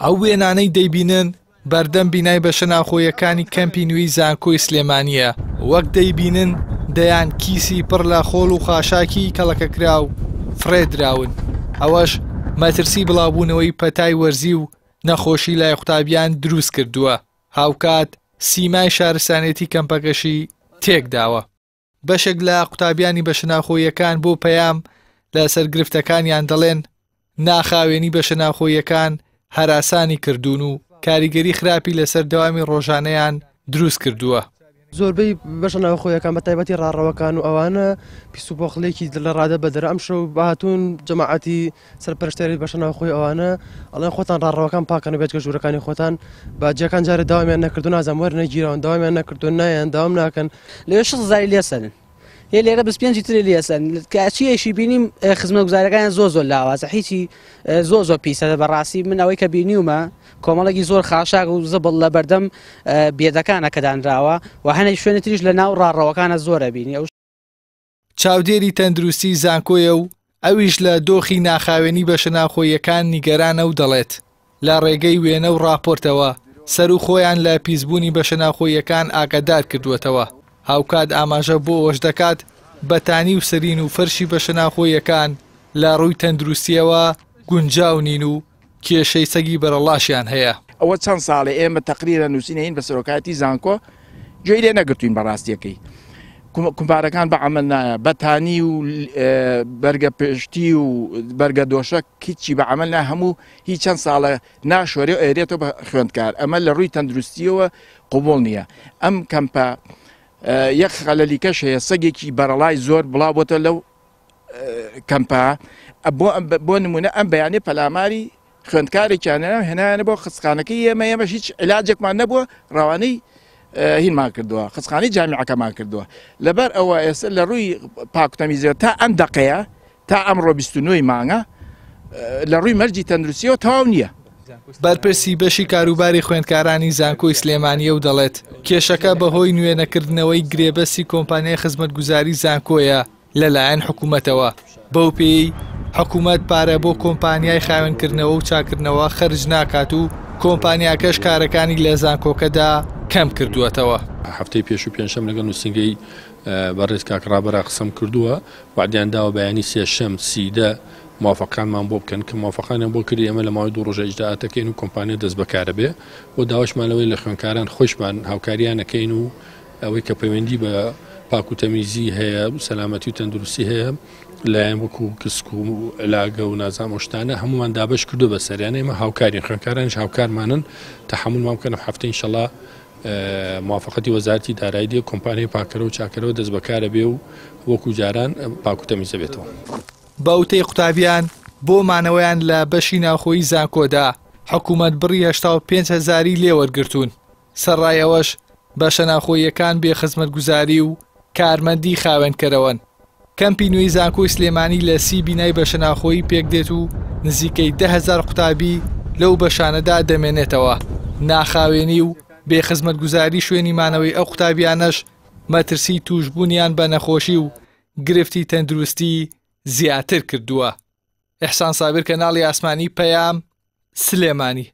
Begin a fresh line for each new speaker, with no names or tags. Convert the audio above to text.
ئەو وێنانەی دەیبینن بەردەم بینای بەشە ناوخۆیەکانی کەمپی نوێی زانکۆی سلێمانیە. وەک دەیبینن دەیان کیسی پڕ لە خۆڵ و خاشاکی کەڵەکەکرا و فرێدراون. ئەوەش مەترسی بڵاوبوونەوەی پەتای وەرزی و نەخۆشی لای قوتابیان دروست کردووە. هاوکات سیمای شارستانێتی کەمپەکەشی تێکداوە. بەشێک لە قوتابیانی بەشەناوخۆیەکان بۆ پەیام لە سەرگرفتەکانیان دەڵێن ناخاوێنی بەشەناوخۆیەکان هەراسانی کردوون و کاریگەری خراپی لەسەر دەوامی ڕۆژانەیان دروست کردووە.
زۆربەی بەشەناوخۆیەکان بە تایبەتی ڕاڕەوەکان و ئەوانە پیسوپۆخلێکی لە ڕادە بەدەرە ئەم شەو بەهاتوون جەماعەتی سەرپەرشتێری بەشەناوخۆی ئەوانە ئەڵێن خۆتان ڕاڕەوەکان پاکەن و بێجگە ژوورەکانی خۆتان باجیەکان جارە داوامیان نەکردو نازانم وەرنەگیرەوە داوامیان نەکردو نایەن داوام ناکەن
لێ 6 زاری لێسەن هێ لێرە 25 تری لێسەن کاچیەشی بینیم خزمەتگوزاریەکان زۆر لاوازە هیچی زۆر پیسە بەڕاستی من ئەوەی کە بینیومە کۆمەڵێکی زۆر خاشاک و زبڵ لە بەردەم بێدەکانە کە دانراوە و هەنێک شوێنە تریش لە ناو ڕاڕەوەکانە زۆرە بینی. ئەو
چاودێری تەندروستی زانکۆیە و ئەویش لە دۆخی ناخاوێنی بەشەناوخۆیەکان نیگەرانە و دەڵێت لە ڕێگەی وێنە و ڕاپۆرتەوە سەر و خۆیان لە پیسبوونی بەشەناوخۆیەکان ئاگادار کردووەتەوە. هاوکات ئاماژە بۆ ئەوەش دەکات بەتانی و سەرین و فەرشی بەشەناوخۆیەکان لە ڕووی تەندروستیەوە گونجاو نین و کێشەی سەگی بەرەڵاشیان هەیە.
ئەوە چەند ساڵێ ئێمە تەقریرە نووسینەین بە سەرۆکاتی زانکۆ گوێی لێ نەگرتوین بەڕاستیەکەی کومپارەکان بە عەمەل نایە بەتانی و بەرگە پشتی و بەرگە دۆشە هیچی بە عەمەل نا هەموو هیچ چەند ساڵە ناشۆرێ و ئێرێتەوە بە خوێندکار ئەمە لە ڕووی تەندروستیەوە قوبوڵ نییە. ئەم کەمپە یەک خەلەلیکەش هەیە سەگێکی بەرەڵای زۆر بڵاوبۆتە لەو کەمپە بۆ نمونە ئەم بەیانێ پەلاماری خوێندکارێکیانە هێنایانە بۆ خستخانەکەی ئێمەش هیچ علاجێکمان نەبووە ڕەوانەی هینمان کردووە خستخانەی جامیعەکەمان کردووە لەبەر ئەوە ئێستا لە ڕووی پاکوتەمیزیەوە تا ئەم دەقەیە تا ئەمڕۆ 29 مانگە لە ڕووی مەرجی تەندروستیەوە تەواو نییە.
بەرپرسی بەشی کاروباری خوێندکارانی زانکۆی سلێمانیە و دەڵێت کێشەکە بەهۆی نوێنەکردنەوەی گرێبەستی کۆمپانیای خزمەتگوزاری زانکۆیە لەلایەن حکوومەتەوە. بەو پێی حکوومەت پارە بۆ کۆمپانیای خاوێنکردنەوە و چاکردنەوە خەرج ناکات و کۆمپانیاکەش کارەکانی لە زانکۆکەدا کەم کردووەتەوە.
هەفتەی پێش و پێنجشەم لەگەڵ نووسنگەی بەڕێز کاکڕابەرا قسەم کردووە وعدیان داوە بەیانی سێشەم سیدە موافقانمان بۆ بکەن کە موافقانیان بۆ کردی ئەمە لە ماوەی 2 ڕۆژە ئیجراعاتەکەین و کۆمپانیا دەست بەکارە بێ و داواشمانەوەی لە خوێندکاران خۆشمان هاوکاریانەکەین و ئەوەی کە پەیوەندی بە پاک و تەمیزی هەیە و سەلامەتی و تەندروستی هەیە لایەن وەکو کسک و علاگە و نازام شتانە هەمومان دابش کردو بە سەریانە ئێمە هاوکارین خوێندکارانش هاوکارمانن تەحموڵمان بکەن هەفتەی ئینشەڵا موافقەتی وەزارەتی دارایی دێ کۆمپانیای پاکەرە و چاکەرەوە دەست بەکارە بێ و وەکو جاران پاک و تەمیزە بێتەوە.
باوتەی قوتابیان بۆ مانەوەیان لە بەشی ناوخۆیی زانکۆدا حکوومەت بڕی 85,000 لێوەرگرتوون. سەرڕای ئەوەش بەشە ناوخۆیەکان بێ خزمەتگوزاری و کارمەندی خاوێنکەرەوەن. کەمپی نوێی زانکۆی سلێمانی لە 30 بینای بەشە ناوخۆیی پێک دێت و نزیکەی 10,000 قوتابی لەو بەشانەدا دەمێنێتەوە. ناخاوێنی و بێ خزمەتگوزاری شوێنی مانەوەی ئەو قوتابیانەش مەترسی توشبوونیان بە نەخۆشی و گرفتی تەندروستی زیاتر کردووە. ئیحسان سابر کەناڵی ئاسمانی پەیام سلێمانی.